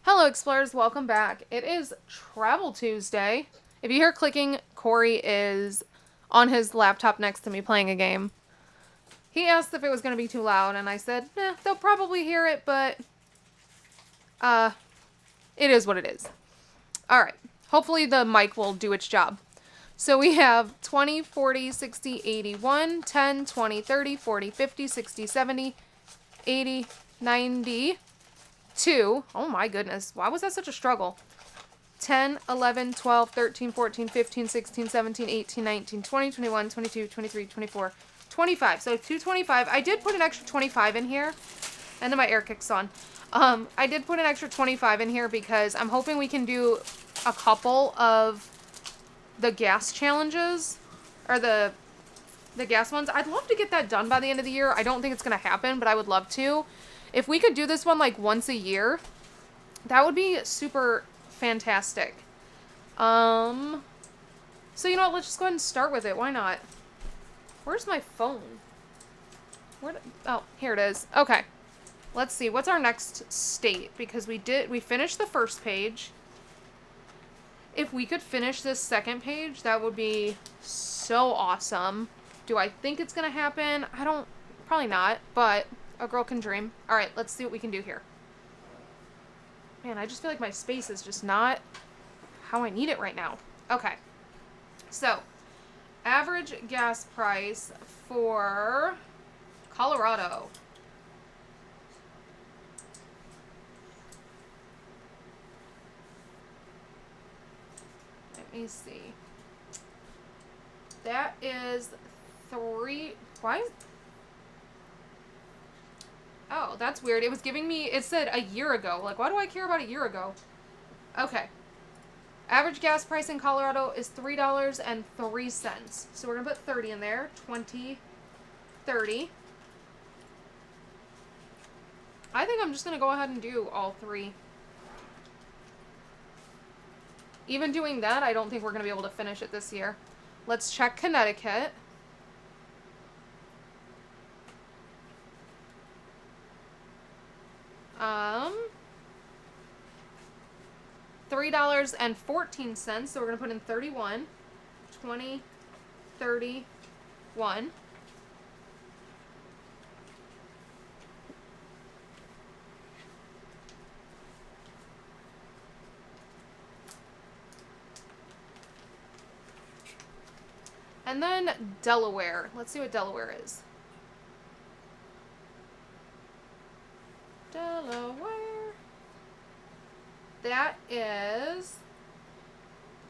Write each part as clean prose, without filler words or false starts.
Hello Explorers, welcome back. It is Travel Tuesday. If you hear clicking, Corey is on his laptop next to me playing a game. He asked if it was going to be too loud, and I said, they'll probably hear it, but it is what it is. Alright, hopefully the mic will do its job. So we have 20, 40, 60, 81, 10, 20, 30, 40, 50, 60, 70, 80, 90... 2. Oh my goodness. Why was that such a struggle? 10, 11, 12, 13, 14, 15, 16, 17, 18, 19, 20, 21, 22, 23, 24, 25. So 225. I did put an extra 25 in here. And then my air kicks on. I did put an extra 25 in here because I'm hoping we can do a couple of the gas challenges. Or the gas ones. I'd love to get that done by the end of the year. I don't think it's going to happen, but I would love to. If we could do this one like once a year, that would be super fantastic. So you know what, let's just go ahead and start with it. Why not? Where's my phone? Oh, here it is. Okay. Let's see. What's our next state? Because we finished the first page. If we could finish this second page, that would be so awesome. Do I think it's going to happen? Probably not, but a girl can dream. All right, let's see what we can do here. Man, I just feel like my space is just not how I need it right now. Okay. So, average gas price for Colorado. Let me see. That is 3... Why? Oh, that's weird. It was giving me, it said a year ago. Like, why do I care about a year ago? Okay. Average gas price in Colorado is $3.03. So we're going to put 30 in there. 20, 30. I think I'm just going to go ahead and do all three. Even doing that, I don't think we're going to be able to finish it this year. Let's check Connecticut. $3.14, so we're going to put in 31, 20, 31. And then Delaware. Let's see what Delaware is. Delaware. That is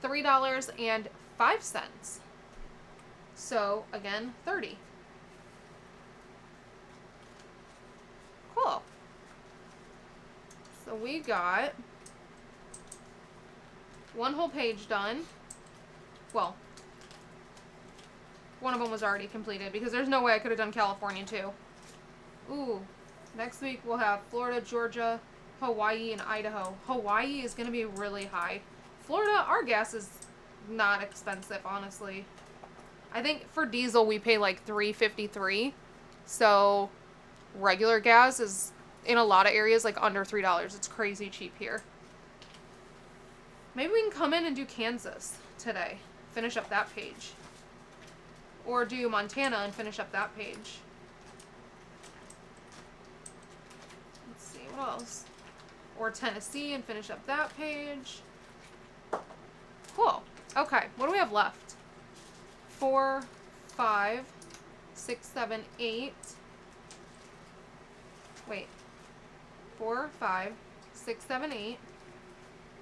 $3.05. So, again, 30. Cool. So we got one whole page done. Well, one of them was already completed because there's no way I could have done California too. Ooh. Next week we'll have Florida, Georgia, Hawaii, and Idaho. Hawaii is going to be really high. Florida, our gas is not expensive, honestly. I think for diesel we pay like $3.53. So regular gas is in a lot of areas like under $3. It's crazy cheap here. Maybe we can come in and do Kansas today. Finish up that page. Or do Montana and finish up that page. What else? Or Tennessee and finish up that page. Cool. Okay, what do we have left? 4, 5, 6, 7, 8. Wait. 4, 5, 6, 7, 8.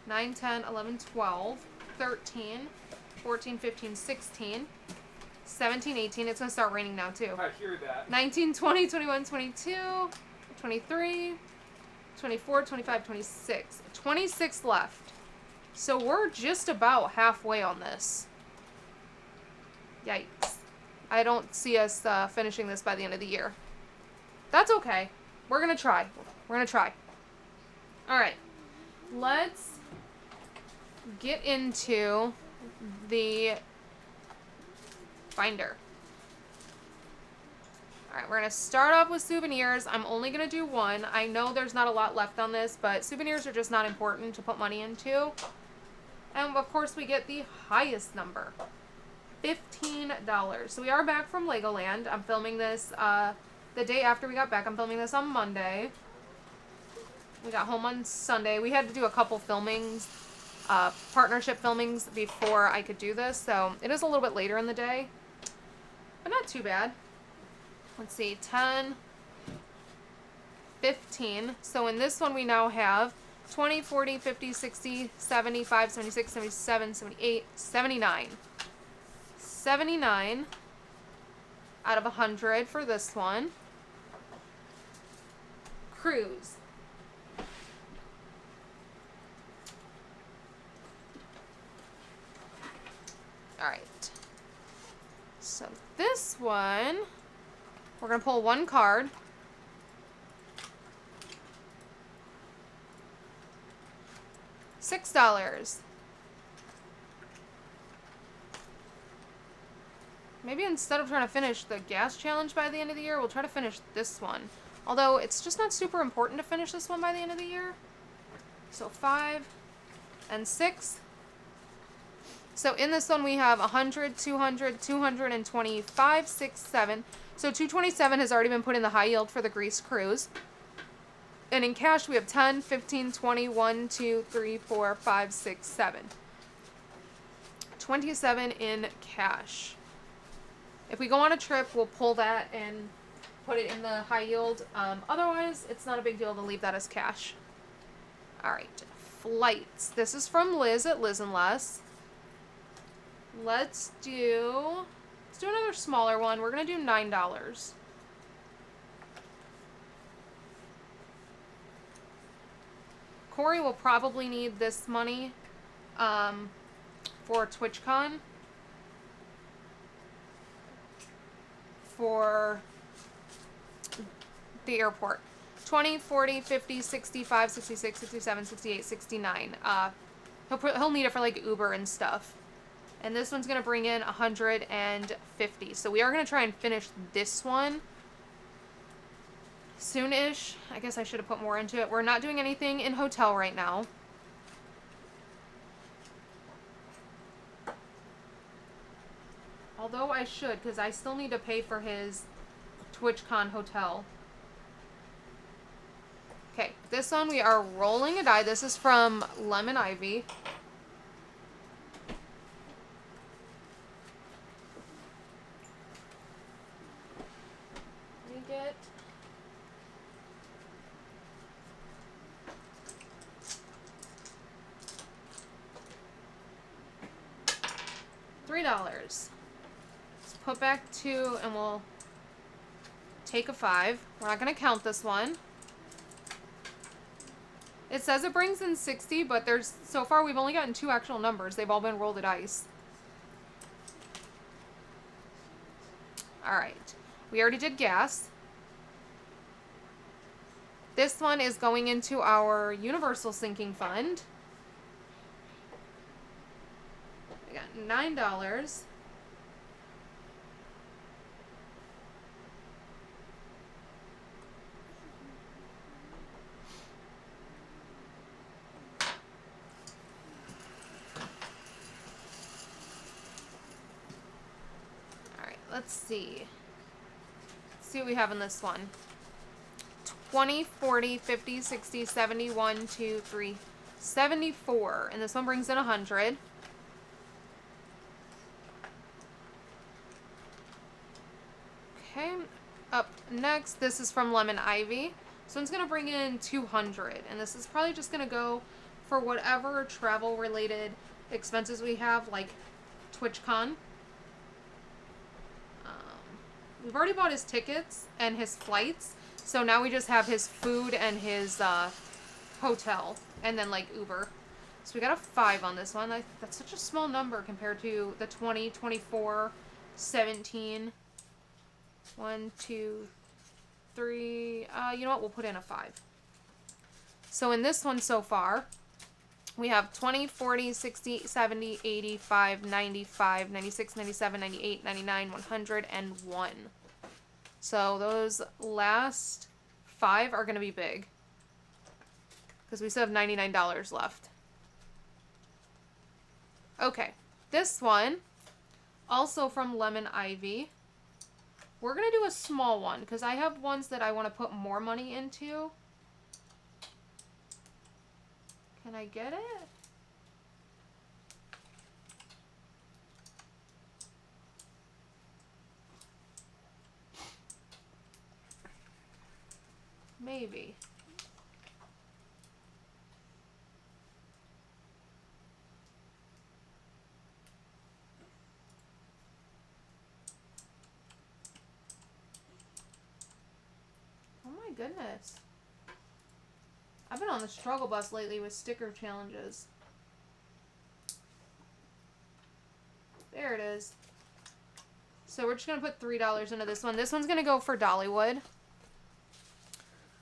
9, 10, 11, 12. 13, 14, 15, 16. 17, 18. It's going to start raining now, too. I hear that. 19, 20, 21, 22, 23. 24, 25, 26. 26 left. So we're just about halfway on this. Yikes. I don't see us finishing this by the end of the year. That's okay. We're going to try. We're going to try. Alright. Let's get into the binder. All right, we're going to start off with souvenirs. I'm only going to do one. I know there's not a lot left on this, but souvenirs are just not important to put money into. And, of course, we get the highest number, $15. So we are back from Legoland. I'm filming this the day after we got back. I'm filming this on Monday. We got home on Sunday. We had to do a couple filmings, partnership filmings before I could do this. So it is a little bit later in the day, but not too bad. Let's see, 10, 15. So in this one we now have 20, 40, 50, 60, 75, 76, 77, 78, 79. 79 out of 100 for this one. Cruise. Alright. So this one, we're going to pull one card. $6. Maybe instead of trying to finish the gas challenge by the end of the year, we'll try to finish this one. Although it's just not super important to finish this one by the end of the year. So 5 and 6. So in this one we have 100, 200, 225, 6, 7. So 227 has already been put in the high yield for the Greece cruise. And in cash we have 10, 15, 20, 1, 2, 3, 4, 5, 6, 7. 27 in cash. If we go on a trip, we'll pull that and put it in the high yield. Otherwise, it's not a big deal to leave that as cash. Alright, flights. This is from Liz at Liz and Les. Let's do another smaller one. We're going to do $9. Corey will probably need this money for TwitchCon. For the airport. 20, 40, 50, 65, 66, 67, 68, 69. He'll need it for like Uber and stuff. And this one's going to bring in 150. So we are going to try and finish this one soon-ish. I guess I should have put more into it. We're not doing anything in hotel right now. Although I should, because I still need to pay for his TwitchCon hotel. Okay, this one we are rolling a die. This is from Lemon Ivy. We get $3. Put back 2 and we'll take a 5. We're not going to count this one. It says it brings in 60, but so far we've only gotten 2 actual numbers. They've all been rolled a dice. Alright. We already did gas. This one is going into our Universal Sinking Fund. We got $9. Let's see. Let's see what we have in this one. 20, 40, 50, 60, 70, 1, 2, 3, 74. And this one brings in 100. Okay. Up next, this is from Lemon Ivy. This one's going to bring in 200. And this is probably just going to go for whatever travel-related expenses we have, like TwitchCon. We've already bought his tickets and his flights, so now we just have his food and his hotel, and then like Uber. So we got a 5 on this one. That's such a small number compared to the 20, 24, 17. 1, 2, 3. You know what? We'll put in a 5. So in this one so far, we have 20, 40, 60, 70, 85, 95, 96, 97, 98, 99, 101. So those last 5 are going to be big. Because we still have $99 left. Okay. This one, also from Lemon Ivy. We're going to do a small one because I have ones that I want to put more money into. Can I get it? Maybe. Oh my goodness. I've been on the struggle bus lately with sticker challenges. There it is. So we're just going to put $3 into this one. This one's going to go for Dollywood.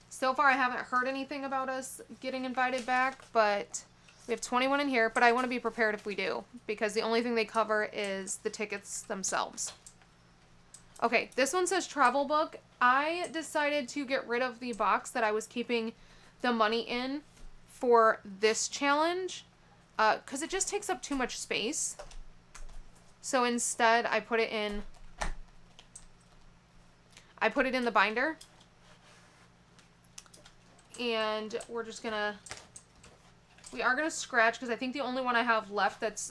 So far I haven't heard anything about us getting invited back, but we have 21 in here, but I want to be prepared if we do, because the only thing they cover is the tickets themselves. Okay, this one says travel book. I decided to get rid of the box that I was keeping the money in for this challenge, because it just takes up too much space. So instead I put it in the binder. And we are gonna scratch, because I think the only one I have left that's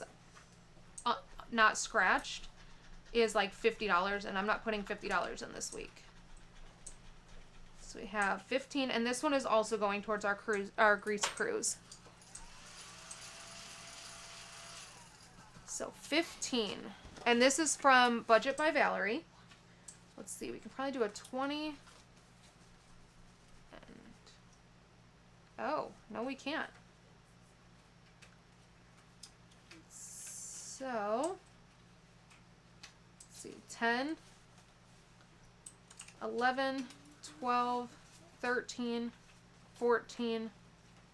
not scratched is like $50, and I'm not putting $50 in this week. So we have 15, and this one is also going towards our Greece cruise. So 15, and this is from Budget by Valerie. Let's see, we can probably do a 20. Oh, no we can't. So, let's see, 10, 11, 12, 13, 14,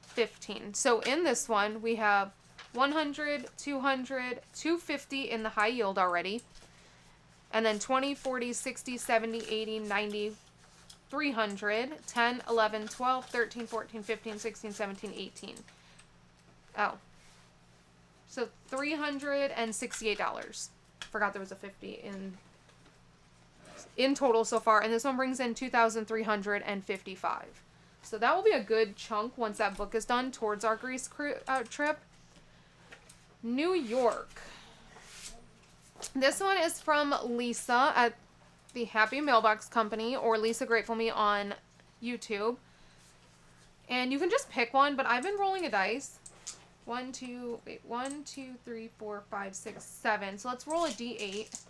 15. So in this one, we have 100, 200, 250 in the high yield already. And then 20, 40, 60, 70, 80, 90, 300, 10, 11, 12, 13, 14, 15, 16, 17, 18. Oh. So $368. Forgot there was a 50 in total so far. And this one brings in $2,355. So that will be a good chunk once that book is done towards our Greece trip. New York. This one is from Lisa at the Happy Mailbox Company, or Lisa Grateful Me on YouTube. And you can just pick one, but I've been rolling a dice. 1, 2, 3, 4, 5, 6, 7. So let's roll a D8.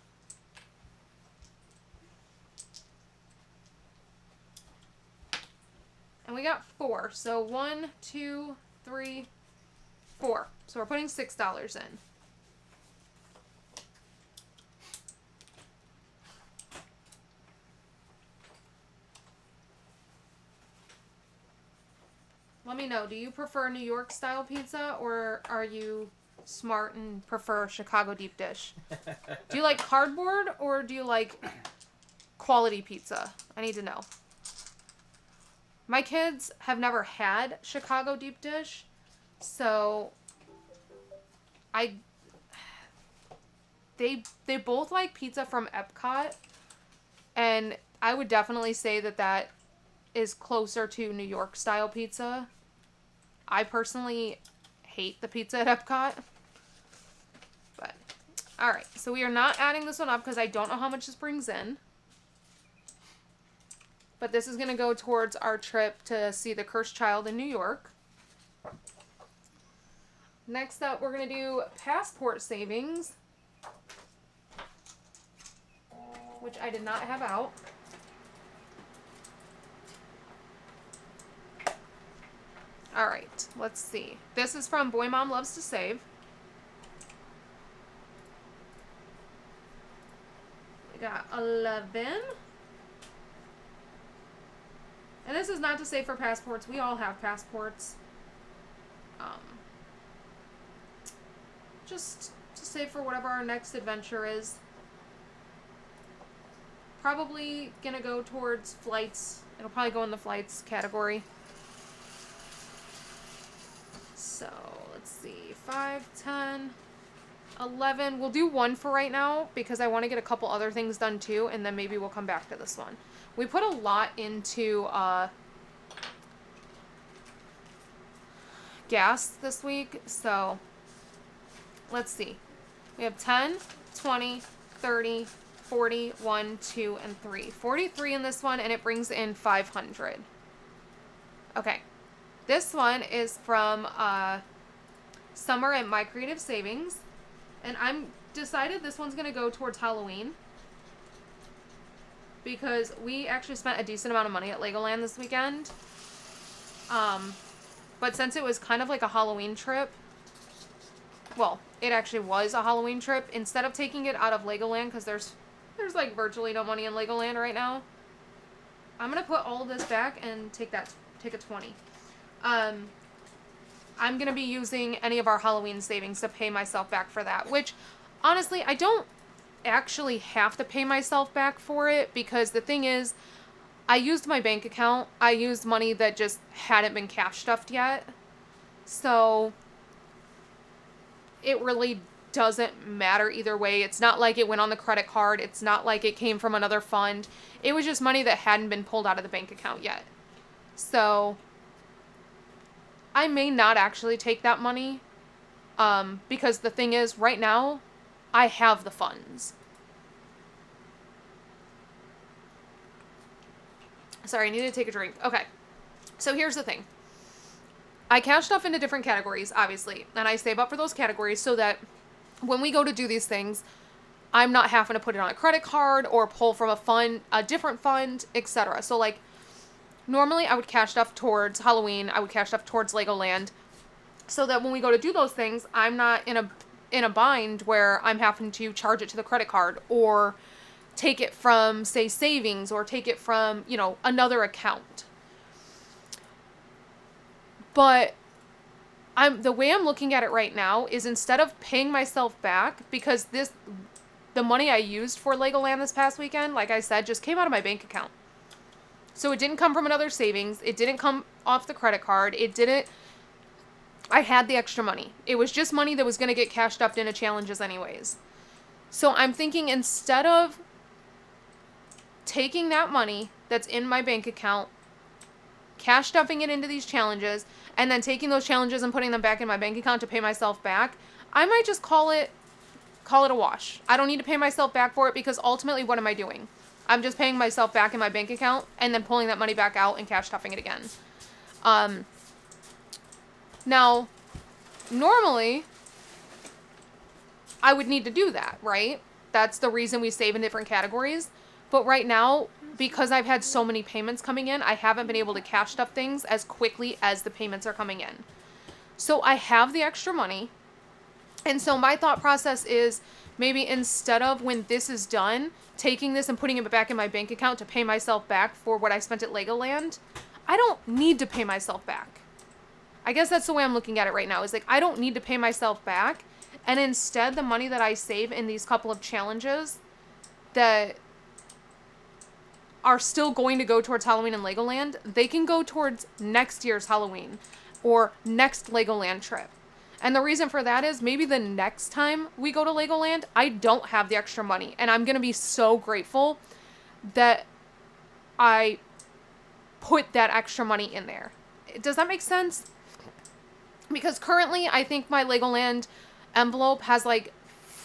And we got 4. So 1, 2, 3, 4. So we're putting $6 in. Let me know, do you prefer New York style pizza, or are you smart and prefer Chicago deep dish? Do you like cardboard, or do you like quality pizza? I need to know. My kids have never had Chicago deep dish, so they both like pizza from Epcot, and I would definitely say that is closer to New York style pizza. I personally hate the pizza at Epcot. But, alright. So we are not adding this one up because I don't know how much this brings in. But this is going to go towards our trip to see the Cursed Child in New York. Next up, we're going to do passport savings, which I did not have out. All right, let's see. This is from Boy Mom Loves to Save. We got 11. And this is not to save for passports. We all have passports. Just to save for whatever our next adventure is. probably gonna go towards flights. It'll probably go in the flights category. So let's see, 5, 10, 11. We'll do 1 for right now because I want to get a couple other things done too, and then maybe we'll come back to this one. We put a lot into gas this week, so let's see. We have 10, 20, 30, 40, 1, 2, and 3. 43 in this one, and it brings in 500. Okay. This one is from Summer at My Creative Savings. And I'm decided this one's going to go towards Halloween. Because we actually spent a decent amount of money at Legoland this weekend. But since it was kind of like a Halloween trip, well, it actually was a Halloween trip, instead of taking it out of Legoland, because there's like virtually no money in Legoland right now, I'm going to put all of this back and take a 20. I'm going to be using any of our Halloween savings to pay myself back for that, which honestly, I don't actually have to pay myself back for it, because the thing is, I used my bank account. I used money that just hadn't been cash stuffed yet. So it really doesn't matter either way. It's not like it went on the credit card. It's not like it came from another fund. It was just money that hadn't been pulled out of the bank account yet. So I may not actually take that money, because the thing is, right now, I have the funds. Sorry, I need to take a drink. Okay, so here's the thing. I cash stuff into different categories, obviously, and I save up for those categories so that when we go to do these things, I'm not having to put it on a credit card or pull from a fund, a different fund, etc. So, like, normally I would cash stuff towards Halloween, I would cash stuff towards Legoland, so that when we go to do those things, I'm not in a bind where I'm having to charge it to the credit card or take it from, say, savings, or take it from, another account. But the way I'm looking at it right now is, instead of paying myself back, because the money I used for Legoland this past weekend, like I said, just came out of my bank account. So it didn't come from another savings. It didn't come off the credit card. I had the extra money. It was just money that was going to get cashed up into challenges anyways. So I'm thinking, instead of taking that money that's in my bank account, cash stuffing it into these challenges, and then taking those challenges and putting them back in my bank account to pay myself back, I might just call it a wash. I don't need to pay myself back for it, because ultimately, what am I doing? I'm just paying myself back in my bank account and then pulling that money back out and cash stuffing it again. Now, normally, I would need to do that, right? That's the reason we save in different categories. But right now, because I've had so many payments coming in, I haven't been able to cash stuff things as quickly as the payments are coming in. So I have the extra money. And so my thought process is, maybe instead of, when this is done, taking this and putting it back in my bank account to pay myself back for what I spent at Legoland, I don't need to pay myself back. I guess that's the way I'm looking at it right now, is like, I don't need to pay myself back. And instead, the money that I save in these couple of challenges that are still going to go towards Halloween and Legoland, they can go towards next year's Halloween or next Legoland trip. And the reason for that is, maybe the next time we go to Legoland, I don't have the extra money. And I'm going to be so grateful that I put that extra money in there. Does that make sense? Because currently, I think my Legoland envelope has like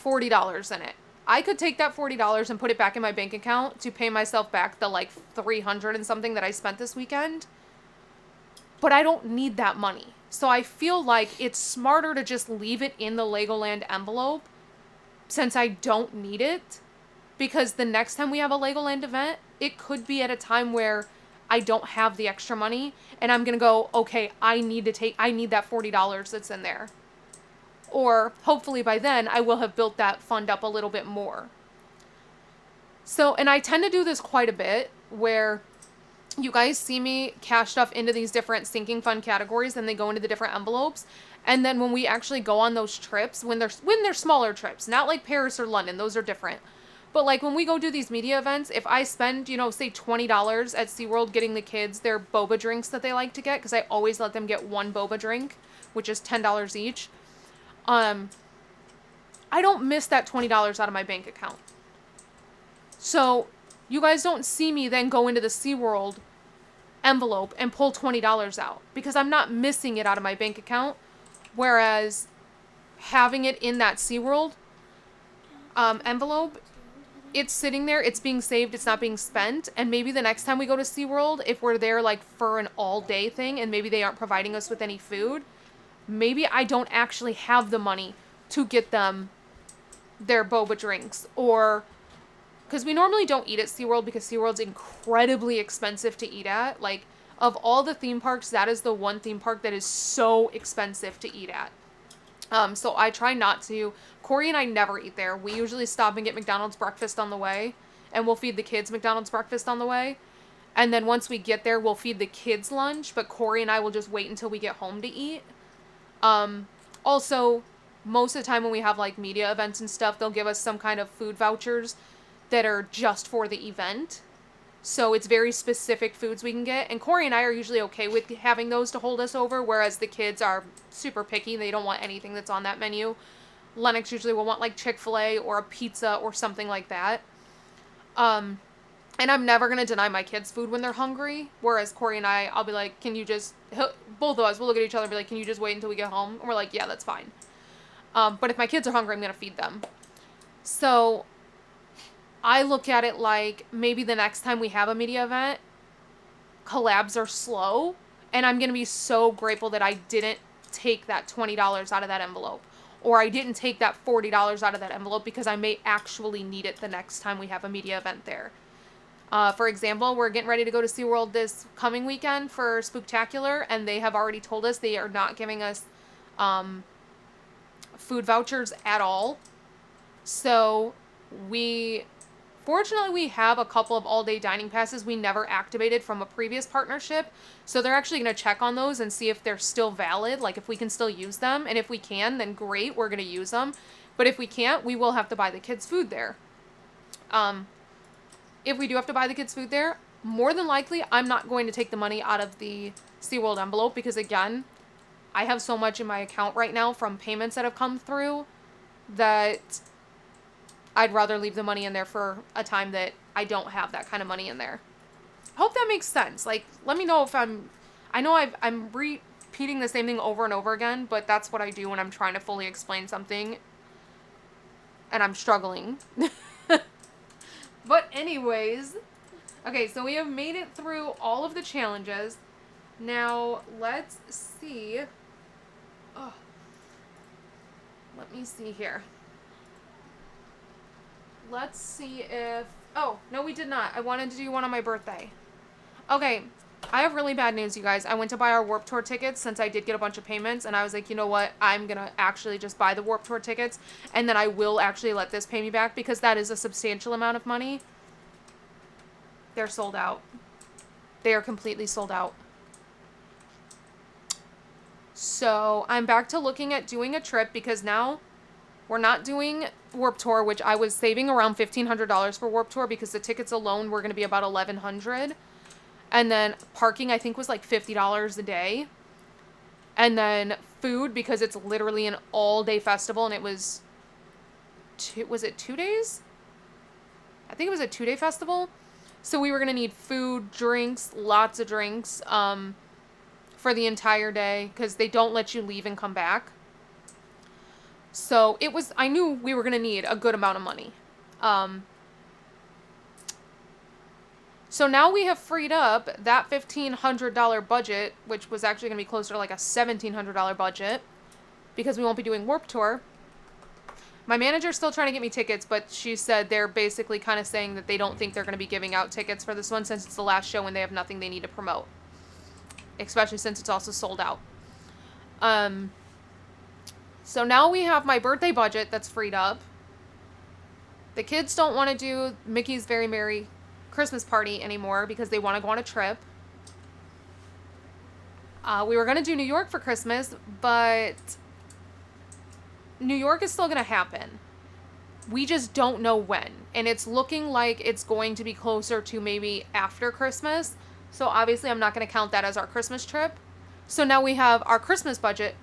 $40 in it. I could take that $40 and put it back in my bank account to pay myself back the like $300 and something that I spent this weekend. But I don't need that money. So I feel like it's smarter to just leave it in the Legoland envelope, since I don't need it. Because the next time we have a Legoland event, it could be at a time where I don't have the extra money, and I'm going to go, okay, I need that $40 that's in there. Or hopefully by then I will have built that fund up a little bit more. So, and I tend to do this quite a bit, where you guys see me cash stuff into these different sinking fund categories, and they go into the different envelopes. And then when we actually go on those trips, when they're smaller trips, not like Paris or London, those are different. But, like, when we go do these media events, if I spend, you know, say $20 at SeaWorld getting the kids their boba drinks that they like to get, because I always let them get one boba drink, which is $10 each, I don't miss that $20 out of my bank account. So, you guys don't see me then go into the SeaWorld envelope and pull $20 out, because I'm not missing it out of my bank account, whereas having it in that SeaWorld envelope, it's sitting there, it's being saved, it's not being spent, and maybe the next time we go to SeaWorld, if we're there, like, for an all-day thing, and maybe they aren't providing us with any food, maybe I don't actually have the money to get them their boba drinks, or, because we normally don't eat at SeaWorld, because SeaWorld's incredibly expensive to eat at. Like, of all the theme parks, that is the one theme park that is so expensive to eat at. So I try not to. Corey and I never eat there. We usually stop and get McDonald's breakfast on the way, and we'll feed the kids McDonald's breakfast on the way. And then once we get there, we'll feed the kids lunch, but Corey and I will just wait until we get home to eat. Also, most of the time when we have, like, media events and stuff, they'll give us some kind of food vouchers that are just for the event. So it's very specific foods we can get. And Corey and I are usually okay with having those to hold us over, whereas the kids are super picky. They don't want anything that's on that menu. Lennox usually will want, like, Chick-fil-A or a pizza or something like that. And I'm never going to deny my kids food when they're hungry. Whereas Corey and I'll be like, can you just, both of us will look at each other and be like, can you just wait until we get home? And we're like, yeah, that's fine. But if my kids are hungry, I'm going to feed them. So I look at it like, maybe the next time we have a media event, collabs are slow, and I'm going to be so grateful that I didn't take that $20 out of that envelope, or I didn't take that $40 out of that envelope, because I may actually need it the next time we have a media event there. For example, we're getting ready to go to SeaWorld this coming weekend for Spooktacular, and they have already told us they are not giving us food vouchers at all. So fortunately, we have a couple of all-day dining passes we never activated from a previous partnership. So they're actually going to check on those and see if they're still valid, like if we can still use them. And if we can, then great, we're going to use them. But if we can't, we will have to buy the kids food there. If we do have to buy the kids food there, more than likely, I'm not going to take the money out of the SeaWorld envelope, because, again, I have so much in my account right now from payments that have come through that I'd rather leave the money in there for a time that I don't have that kind of money in there. Hope that makes sense. Like, let me know if I know I'm repeating the same thing over and over again, but that's what I do when I'm trying to fully explain something and I'm struggling. But anyways, okay, so we have made it through all of the challenges. Now, let's see. Oh, let me see here. Let's see if... Oh, no, we did not. I wanted to do one on my birthday. Okay, I have really bad news, you guys. I went to buy our Warped Tour tickets since I did get a bunch of payments, and I was like, you know what? I'm going to actually just buy the Warped Tour tickets, and then I will actually let this pay me back, because that is a substantial amount of money. They're sold out. They are completely sold out. So I'm back to looking at doing a trip, because now we're not doing Warped Tour, which I was saving around $1,500 for Warped Tour, because the tickets alone were going to be about $1,100. And then parking, I think, was like $50 a day. And then food, because it's literally an all-day festival, and it was it 2 days? I think it was a 2-day festival. So we were going to need food, drinks, lots of drinks, for the entire day, because they don't let you leave and come back. So I knew we were going to need a good amount of money. So now we have freed up that $1,500 budget, which was actually going to be closer to like a $1,700 budget, because we won't be doing Warped Tour. My manager's still trying to get me tickets, but she said they're basically kind of saying that they don't think they're going to be giving out tickets for this one, since it's the last show and they have nothing they need to promote. Especially since it's also sold out. So now we have my birthday budget that's freed up. The kids don't want to do Mickey's Very Merry Christmas Party anymore, because they want to go on a trip. We were going to do New York for Christmas, but New York is still going to happen. We just don't know when. And it's looking like it's going to be closer to maybe after Christmas. So obviously I'm not going to count that as our Christmas trip. So now we have our Christmas budget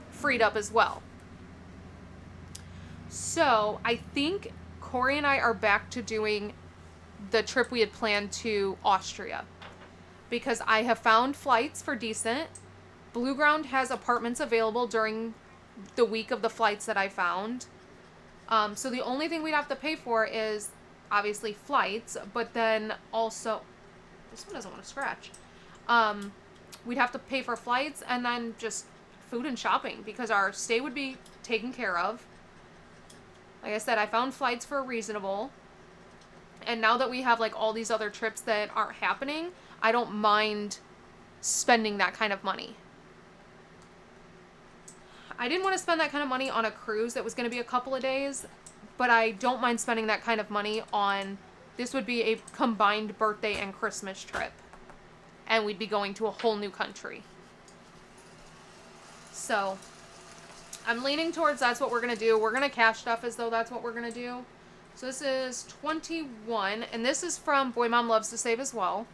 freed up as well. So I think Corey and I are back to doing the trip we had planned to Austria. Because I have found flights for decent. Blue Ground has apartments available during the week of the flights that I found. So the only thing we'd have to pay for is obviously flights, but then also, this one doesn't want to scratch. We'd have to pay for flights and then just food and shopping because our stay would be taken care of. Like I said, I found flights for reasonable. And now that we have like all these other trips that aren't happening, I don't mind spending that kind of money. I didn't want to spend that kind of money on a cruise that was going to be a couple of days, but I don't mind spending that kind of money on, this would be a combined birthday and Christmas trip. And we'd be going to a whole new country. So, I'm leaning towards that's what we're going to do. We're going to cash stuff as though that's what we're going to do. So this is 21, and this is from Boy Mom Loves to Save as well.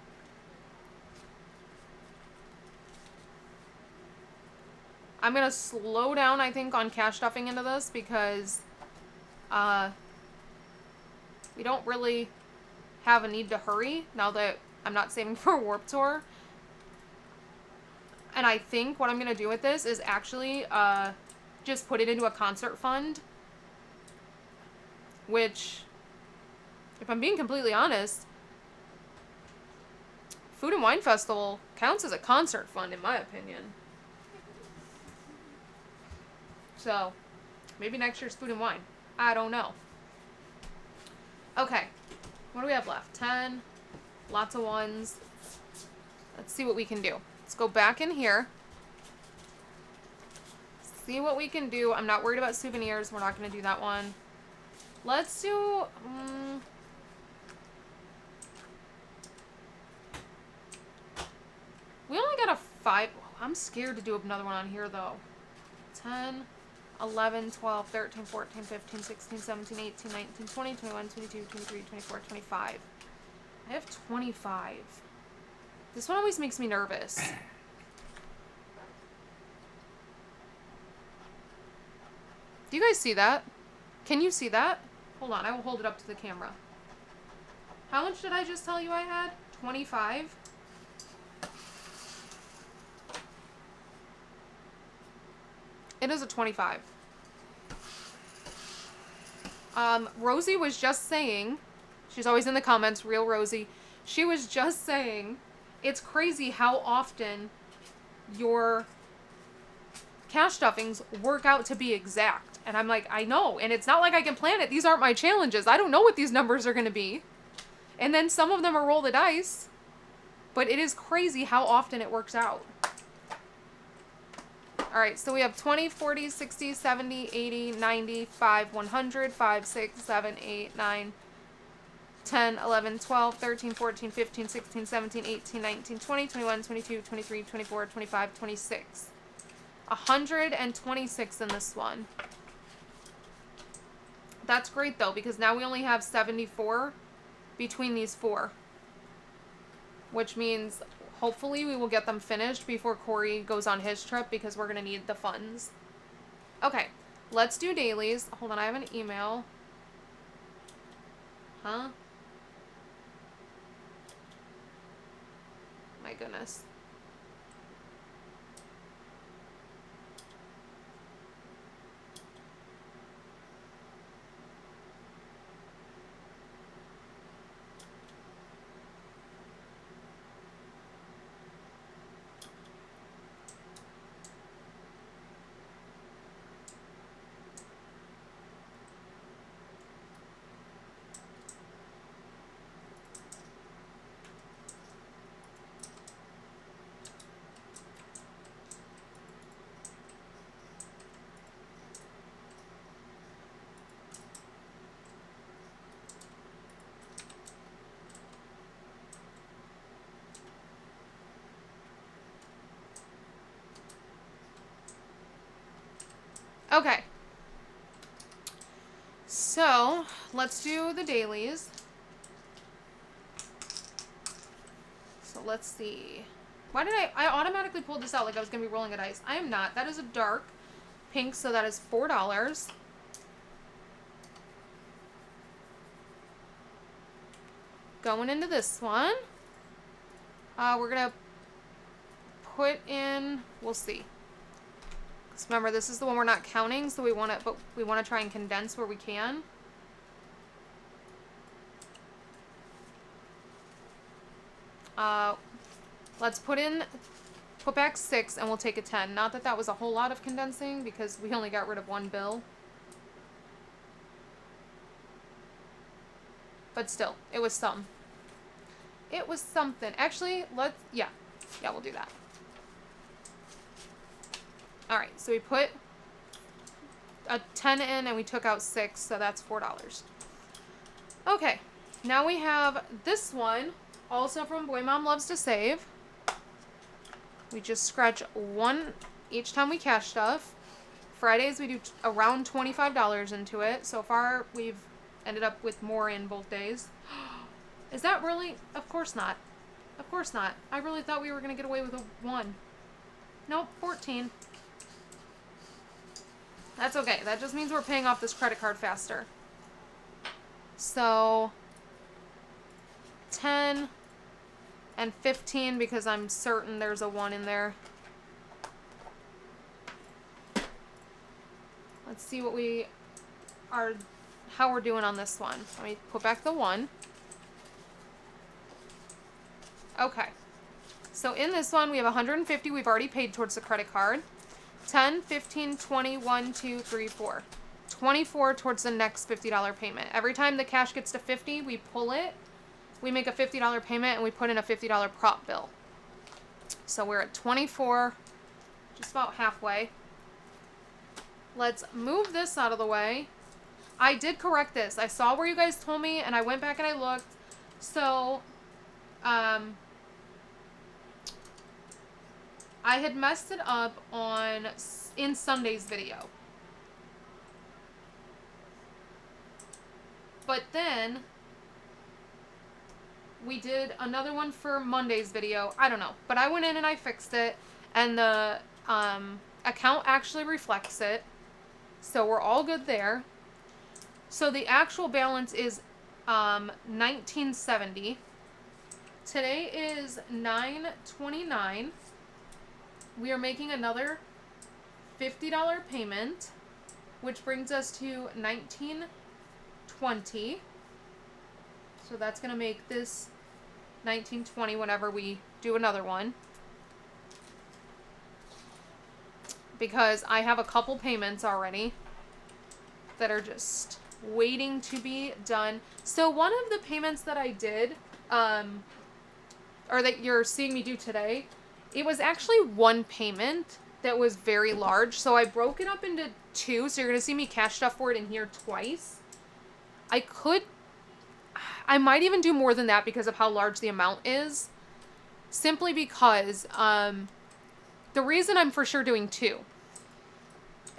I'm going to slow down, I think, on cash stuffing into this because we don't really have a need to hurry now that I'm not saving for a Warped Tour. And I think what I'm going to do with this is actually just put it into a concert fund. Which, if I'm being completely honest, Food and Wine Festival counts as a concert fund in my opinion. So, maybe next year's Food and Wine. I don't know. Okay. What do we have left? 10. Lots of ones. Let's see what we can do. Let's go back in here. See what we can do. I'm not worried about souvenirs. We're not going to do that one. Let's do... we only got a 5... I'm scared to do another one on here, though. 10... 11, 12, 13, 14, 15, 16, 17, 18, 19, 20, 21, 22, 23, 24, 25. I have 25. This one always makes me nervous. Do you guys see that? Can you see that? Hold on, I will hold it up to the camera. How much did I just tell you I had? 25? It is a 25. Rosie was just saying, she's always in the comments, real Rosie. She was just saying, it's crazy how often your cash stuffings work out to be exact. And I'm like, I know. And it's not like I can plan it. These aren't my challenges. I don't know what these numbers are going to be. And then some of them are roll the dice. But it is crazy how often it works out. Alright, so we have 20, 40, 60, 70, 80, 90, 5, 100, 5, 6, 7, 8, 9, 10, 11, 12, 13, 14, 15, 16, 17, 18, 19, 20, 21, 22, 23, 24, 25, 26. 126 in this one. That's great, though, because now we only have 74 between these four. Which means... hopefully we will get them finished before Corey goes on his trip because we're going to need the funds. Okay, let's do dailies. Hold on, I have an email. Huh? My goodness. Okay. So let's do the dailies. So let's see. Why did I automatically pulled this out like I was going to be rolling a dice? I am not. That is a dark pink, so that is $4. Going into this one. We're going to put in, we'll see. Because remember, this is the one we're not counting, so we want to try and condense where we can. Let's put back 6 and we'll take a 10. Not that that was a whole lot of condensing because we only got rid of one bill. But still, it was some. It was something. Actually, yeah, we'll do that. Alright, so we put a 10 in and we took out 6, so that's $4. Okay, now we have this one, also from Boy Mom Loves to Save. We just scratch 1 each time we cash stuff. Fridays we do around $25 into it. So far we've ended up with more in both days. Is that really? Of course not. Of course not. I really thought we were going to get away with a 1. Nope, 14. That's okay. That just means we're paying off this credit card faster. So 10 and 15 because I'm certain there's a 1 in there. Let's see what how we're doing on this one. Let me put back the 1. Okay. So in this one, we have 150 we've already paid towards the credit card. 10, 15, 20, 1, 2, 3, 4. 24 towards the next $50 payment. Every time the cash gets to 50, we pull it. We make a $50 payment and we put in a $50 prop bill. So we're at 24, just about halfway. Let's move this out of the way. I did correct this. I saw where you guys told me and I went back and I looked. So, I had messed it up in Sunday's video. But then we did another one for Monday's video. I don't know. But I went in and I fixed it. And the account actually reflects it. So we're all good there. So the actual balance is $19.70. Today is $9.29. We are making another $50 payment, which brings us to $19.20. So that's going to make this $19.20 whenever we do another one. Because I have a couple payments already that are just waiting to be done. So one of the payments that I did, or that you're seeing me do today, it was actually one payment that was very large. So I broke it up into 2. So you're going to see me cash stuff for it in here twice. I might even do more than that because of how large the amount is. Simply because the reason I'm for sure doing 2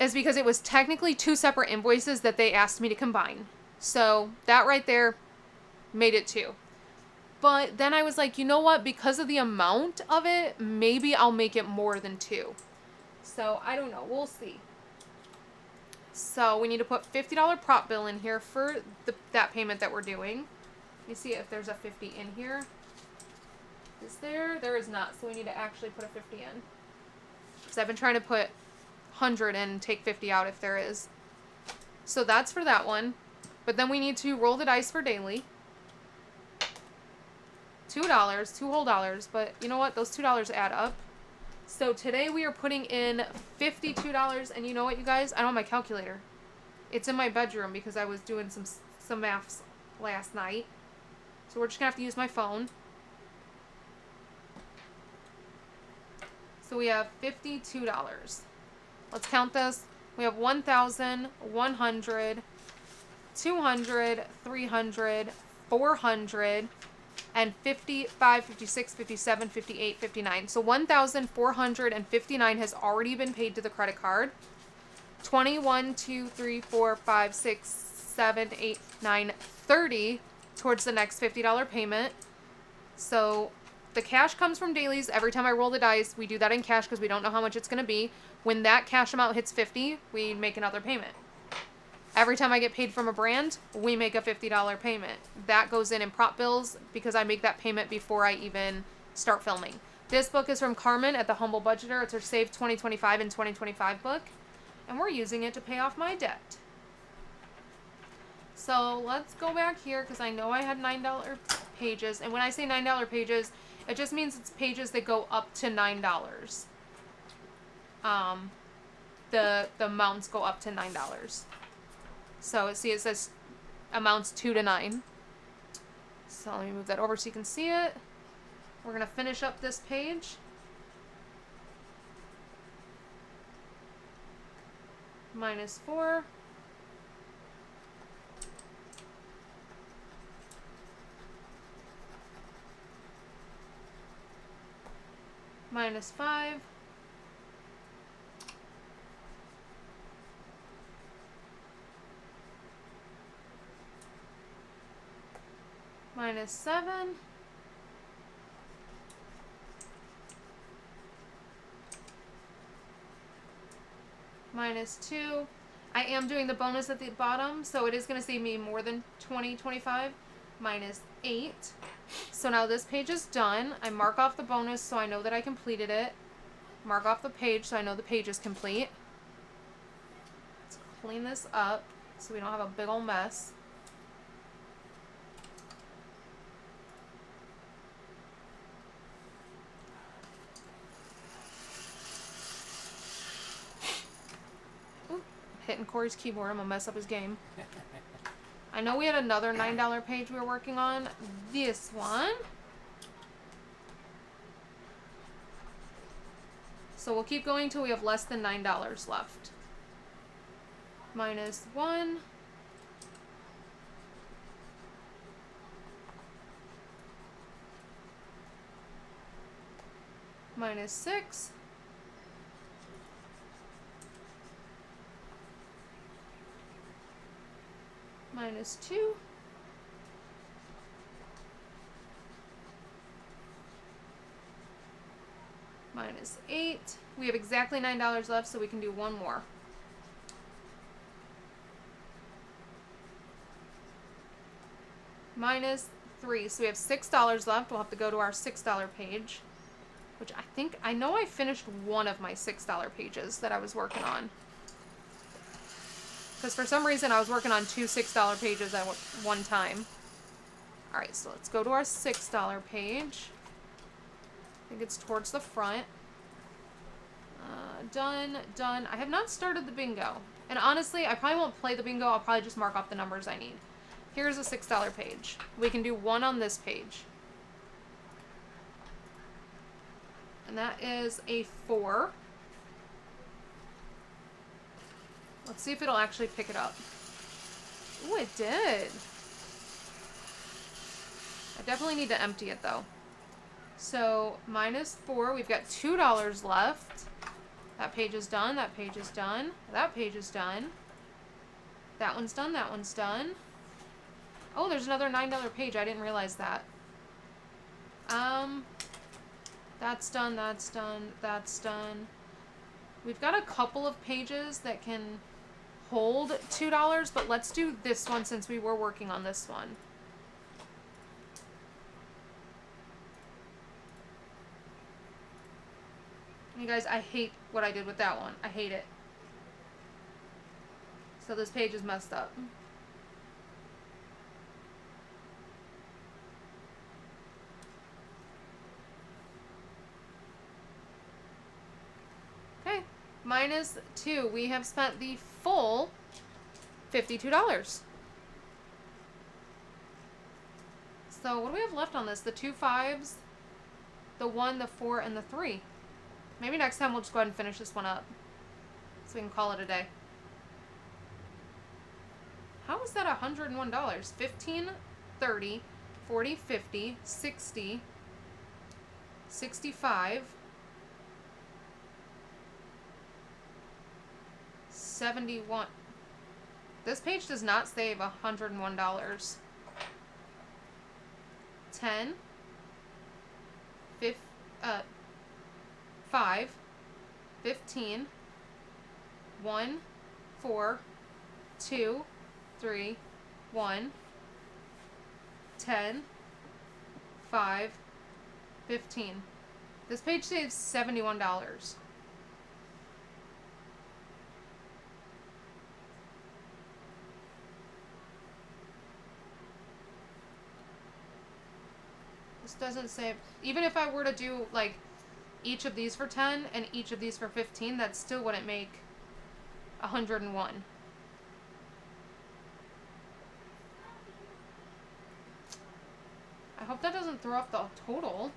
is because it was technically 2 separate invoices that they asked me to combine. So that right there made it 2. But then I was like, you know what? Because of the amount of it, maybe I'll make it more than 2. So I don't know. We'll see. So we need to put $50 prop bill in here for that payment that we're doing. Let me see if there's a 50 in here. Is there? There is not. So we need to actually put a 50 in. Because I've been trying to put 100 in and take 50 out if there is. So that's for that one. But then we need to roll the dice for daily. $2, 2 whole dollars, but you know what? Those $2 add up. So today we are putting in $52, and you know what, you guys? I don't have my calculator. It's in my bedroom because I was doing some maths last night. So we're just gonna have to use my phone. So we have $52. Let's count this. We have 1,000, 100, 200, 300, 400, and 55, 56, 57, 58, 59. So 1,459 has already been paid to the credit card. 21, 2, 3, 4, 5, 6, 7, 8, 9, 30 towards the next $50 payment. So the cash comes from dailies. Every time I roll the dice, we do that in cash because we don't know how much it's going to be. When that cash amount hits 50, we make another payment. Every time I get paid from a brand, we make a $50 payment. That goes in prop bills because I make that payment before I even start filming. This book is from Carmen at The Humble Budgeter. It's her Save 2025 and 2025 book. And we're using it to pay off my debt. So let's go back here because I know I had $9 pages. And when I say $9 pages, it just means it's pages that go up to $9. The amounts go up to $9. So see, it says amounts 2 to 9. So let me move that over so you can see it. We're going to finish up this page. -4. -5. -7. -2. I am doing the bonus at the bottom, so it is going to save me more than 20-25. -8. So now this page is done. I mark off the bonus so I know that I completed it. Mark off the page so I know the page is complete. Let's clean this up so we don't have a big old mess. Hitting Corey's keyboard. I'm gonna mess up his game. I know we had another $9 page we were working on. This one. So we'll keep going till we have less than $9 left. -1. -6. -2. -8. We have exactly $9 left, so we can do one more. -3. So we have $6 left. We'll have to go to our $6 page, which I know I finished one of my $6 pages that I was working on. Because for some reason I was working on 2 $6 pages at one time. Alright, so let's go to our $6 page. I think it's towards the front. Done. I have not started the bingo. And honestly, I probably won't play the bingo. I'll probably just mark off the numbers I need. Here's a $6 page. We can do one on this page. And that is a 4. Let's see if it'll actually pick it up. Ooh, it did. I definitely need to empty it though. So -4, we've got $2 left. That page is done, that page is done, that page is done. That one's done, that one's done. Oh, there's another $9 page, I didn't realize that. That's done, that's done, that's done. We've got a couple of pages that can hold $2, but let's do this one since we were working on this one. You guys, I hate what I did with that one. I hate it. So this page is messed up. Okay, -2. We have spent the full $52. So what do we have left on this? The 2 5s, the 1, the 4, and the 3. Maybe next time we'll just go ahead and finish this one up so we can call it a day. How is that $101? 15, 30, 40, 50, 60, 65, 71. This page does not save $101. 10, 5, 15, 1, 4, 2, 3, 1, 10, 5, 15. This page saves $71. This doesn't save. Even if I were to do like each of these for 10 and each of these for 15, that still wouldn't make 101. I hope that doesn't throw off the total.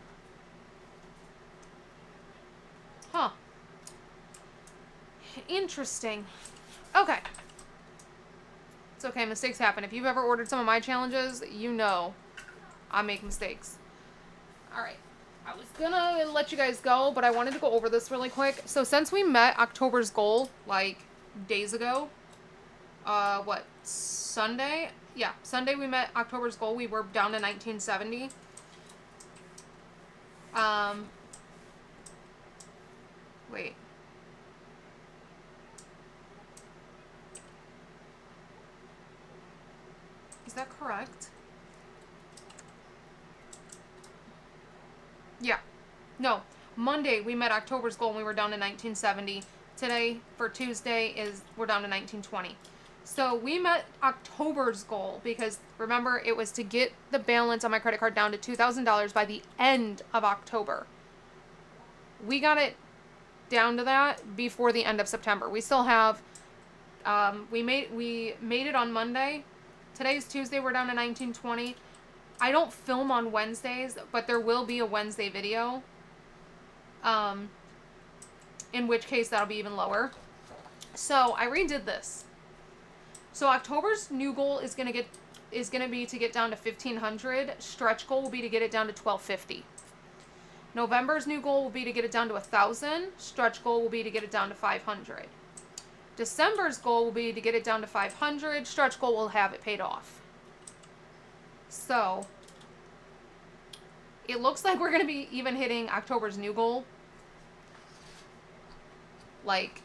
Huh. Interesting. Okay. It's okay, mistakes happen. If you've ever ordered some of my challenges, you know I make mistakes. Alright. I was gonna let you guys go, but I wanted to go over this really quick. So since we met October's goal, like, days ago, what, Sunday? Yeah, Sunday we met October's goal. We were down to 1970. Wait. Is that correct? Yeah. No. Monday, we met October's goal and we were down to 1970. Today, for Tuesday, we're down to 1920. So we met October's goal because, remember, it was to get the balance on my credit card down to $2,000 by the end of October. We got it down to that before the end of September. We still have, we made it on Monday. Today's Tuesday, we're down to 1920. I don't film on Wednesdays, but there will be a Wednesday video. In which case that'll be even lower. So I redid this. So October's new goal is gonna be to get down to 1,500. Stretch goal will be to get it down to 1,250. November's new goal will be to get it down to 1,000. Stretch goal will be to get it down to 500. December's goal will be to get it down to 500. Stretch goal will have it paid off. So, it looks like we're going to be even hitting October's new goal, like,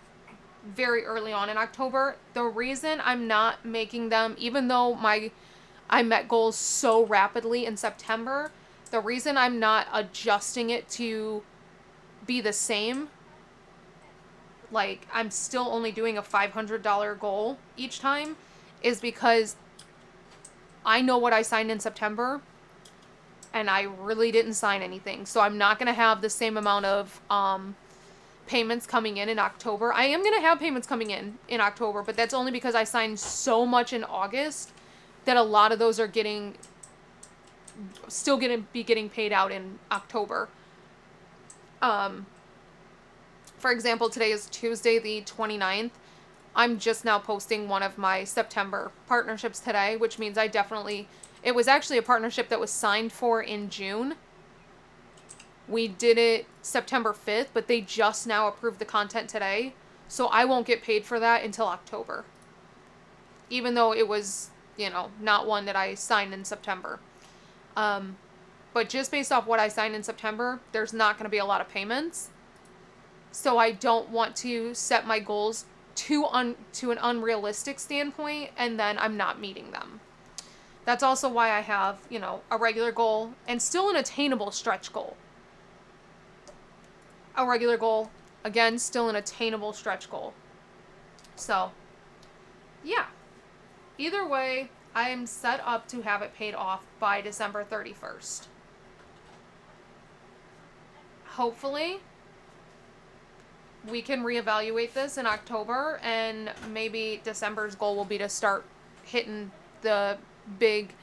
very early on in October. The reason I'm not making them, even though I met goals so rapidly in September, the reason I'm not adjusting it to be the same, like, I'm still only doing a $500 goal each time, is because I know what I signed in September, and I really didn't sign anything. So I'm not going to have the same amount of payments coming in October. I am going to have payments coming in October, but that's only because I signed so much in August that a lot of those are still going to be getting paid out in October. For example, today is Tuesday the 29th. I'm just now posting one of my September partnerships today, which means it was actually a partnership that was signed for in June. We did it September 5th, but they just now approved the content today. So I won't get paid for that until October. Even though it was, not one that I signed in September. But just based off what I signed in September, there's not going to be a lot of payments. So I don't want to set my goals to an unrealistic standpoint, and then I'm not meeting them. That's also why I have, a regular goal and still an attainable stretch goal. A regular goal, again, still an attainable stretch goal. So, yeah. Either way, I am set up to have it paid off by December 31st. Hopefully, we can reevaluate this in October, and maybe December's goal will be to start hitting the big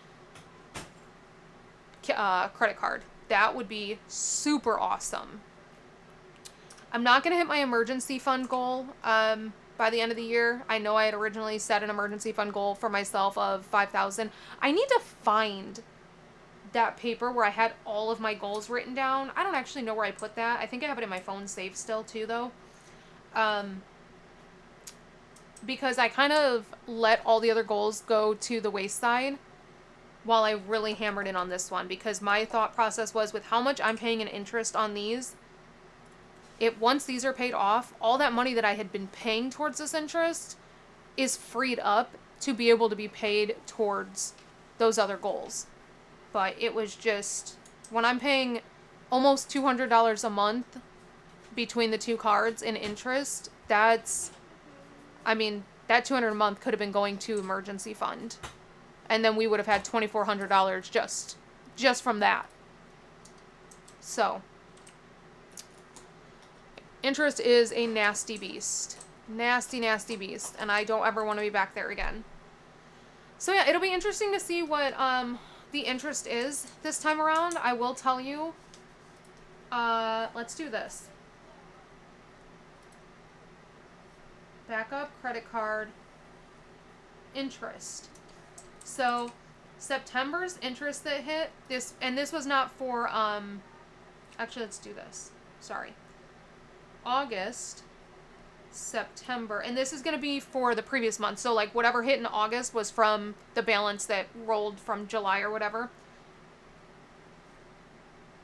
credit card. That would be super awesome. I'm not going to hit my emergency fund goal by the end of the year. I know I had originally set an emergency fund goal for myself of $5,000. I need to find that paper where I had all of my goals written down. I don't actually know where I put that. I think I have it in my phone saved still too, though. because I kind of let all the other goals go to the wayside while I really hammered in on this one, because my thought process was, with how much I'm paying in interest on these, once these are paid off, all that money that I had been paying towards this interest is freed up to be able to be paid towards those other goals. But it was just, when I'm paying almost $200 a month between the two cards in interest, that $200 a month could have been going to emergency fund. And then we would have had $2,400 just from that. So, interest is a nasty beast. Nasty, nasty beast. And I don't ever want to be back there again. So yeah, it'll be interesting to see what the interest is this time around. I will tell you. Let's do this. Backup credit card interest. So September's interest that hit this, and this was not for actually, let's do this. Sorry. August, September, and this is going to be for the previous month. So like whatever hit in August was from the balance that rolled from July or whatever.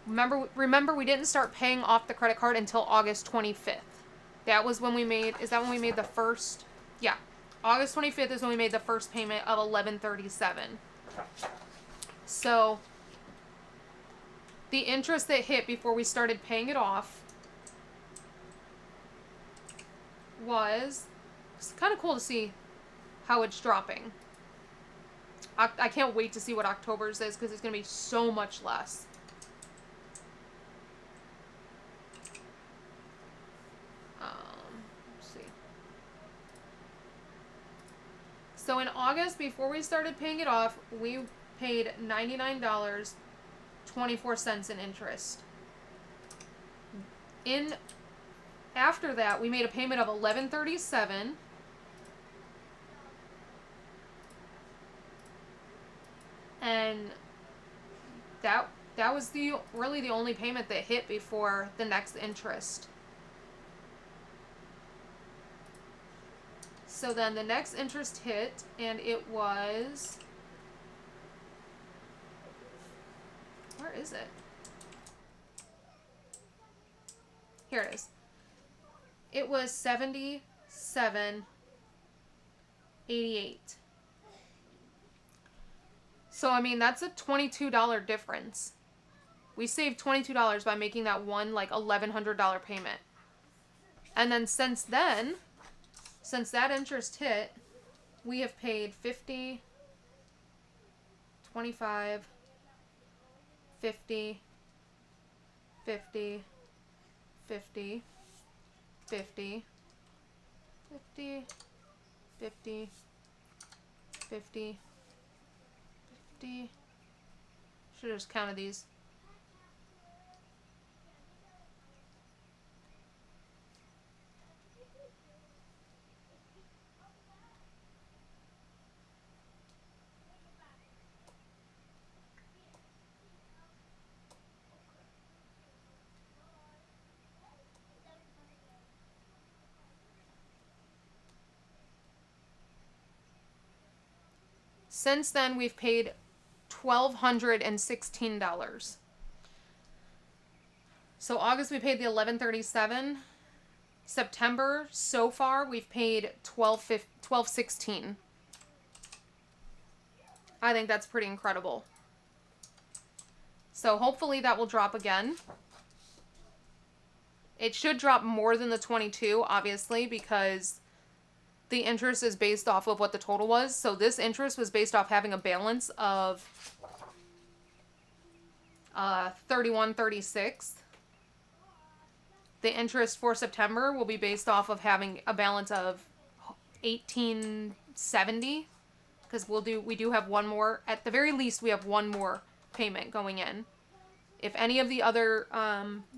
Remember we didn't start paying off the credit card until August 25th. That was when we made, is that when we made the first? Yeah. August 25th is when we made the first payment of $11.37. So the interest that hit before we started paying it off was, it's kind of cool to see how it's dropping. I can't wait to see what October's is, because it's going to be so much less. Let's see. So in August, before we started paying it off, we paid $99.24 in interest. After that, we made a payment of $11.37. And that was really the only payment that hit before the next interest. So then the next interest hit, and it was, where is it? Here it is. It was $77.88. So, I mean, that's a $22 difference. We saved $22 by making that one, like, $1,100 payment. And then since that interest hit, we have paid 50, 25, 50, 50, 50, 50, 50, 50, 50, 50. Should have just counted these. Since then, we've paid $1,216. So August, we paid the $11.37. September, so far, we've paid $12.16. I think that's pretty incredible. So hopefully that will drop again. It should drop more than the 22, obviously, because the interest is based off of what the total was. So this interest was based off having a balance of $31.36. The interest for September will be based off of having a balance of $18.70, because we do have one more. At the very least, we have one more payment going in. If any of the other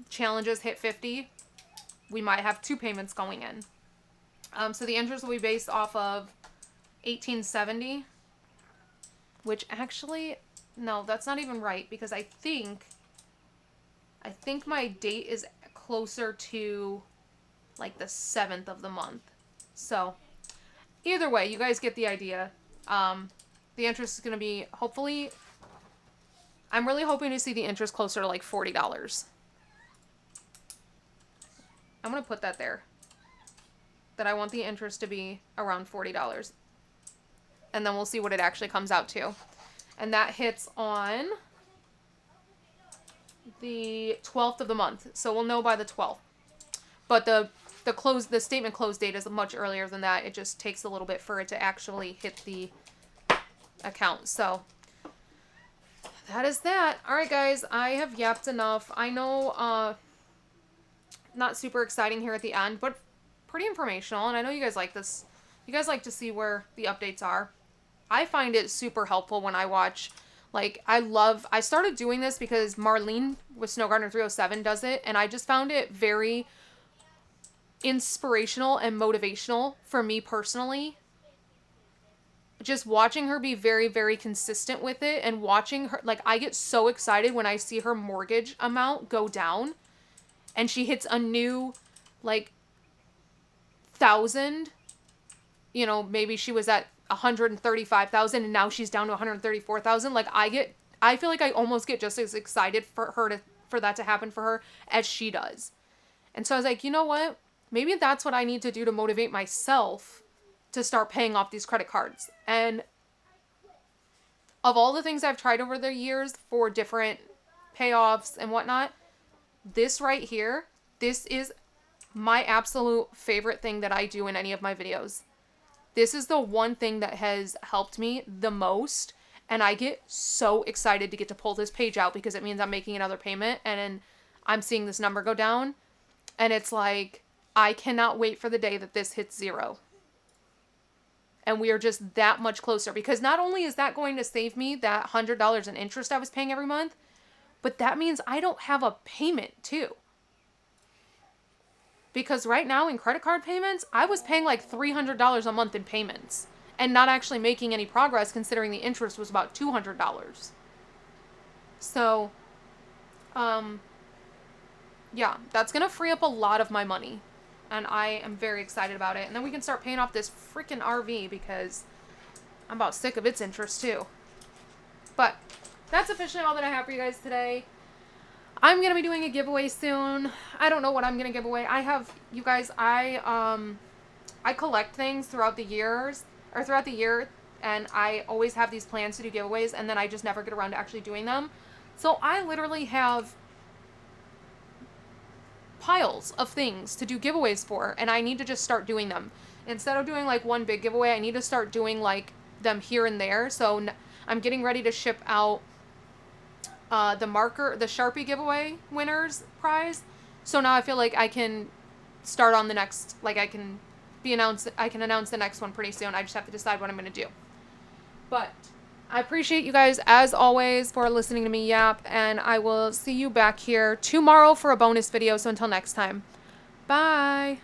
challenges hit 50, we might have two payments going in. So the interest will be based off of $18.70, which actually, no, that's not even right, because I think my date is closer to like the 7th of the month. So either way, you guys get the idea. The interest is going to be, hopefully, I'm really hoping to see the interest closer to like $40. I'm going to put that there. That I want the interest to be around $40. And then we'll see what it actually comes out to. And that hits on the 12th of the month. So we'll know by the 12th. But the statement close date is much earlier than that. It just takes a little bit for it to actually hit the account. So that is that. All right, guys, I have yapped enough. I know not super exciting here at the end, but pretty informational. And I know you guys like this. You guys like to see where the updates are. I find it super helpful when I watch, like, I started doing this because Marlene with Snow Gardener 307 does it, and I just found it very inspirational and motivational for me personally. Just watching her be very, very consistent with it, and watching her, like, I get so excited when I see her mortgage amount go down, and she hits a new, like, 1,000, you know, maybe she was at 135,000 and now she's down to 134,000. Like, I feel like I almost get just as excited for that to happen for her as she does. And so I was like, you know what? Maybe that's what I need to do to motivate myself to start paying off these credit cards. And of all the things I've tried over the years for different payoffs and whatnot, this right here, this is my absolute favorite thing that I do in any of my videos. This is the one thing that has helped me the most, and I get so excited to get to pull this page out because it means I'm making another payment, and then I'm seeing this number go down, and it's like, I cannot wait for the day that this hits 0. And we are just that much closer, because not only is that going to save me that $100 in interest I was paying every month, but that means I don't have a payment too. Because right now in credit card payments, I was paying like $300 a month in payments and not actually making any progress, considering the interest was about $200. So, yeah, that's going to free up a lot of my money. And I am very excited about it. And then we can start paying off this freaking RV because I'm about sick of its interest too. But that's officially all that I have for you guys today. I'm going to be doing a giveaway soon. I don't know what I'm going to give away. I have, you guys, I collect things throughout the year, and I always have these plans to do giveaways, and then I just never get around to actually doing them. So I literally have piles of things to do giveaways for, and I need to just start doing them. Instead of doing like one big giveaway, I need to start doing like them here and there. So I'm getting ready to ship out the Sharpie giveaway winners prize. So now I feel like I can start on the next, like I can announce the next one pretty soon. I just have to decide what I'm going to do. But I appreciate you guys as always for listening to me yap, and I will see you back here tomorrow for a bonus video. So until next time, bye.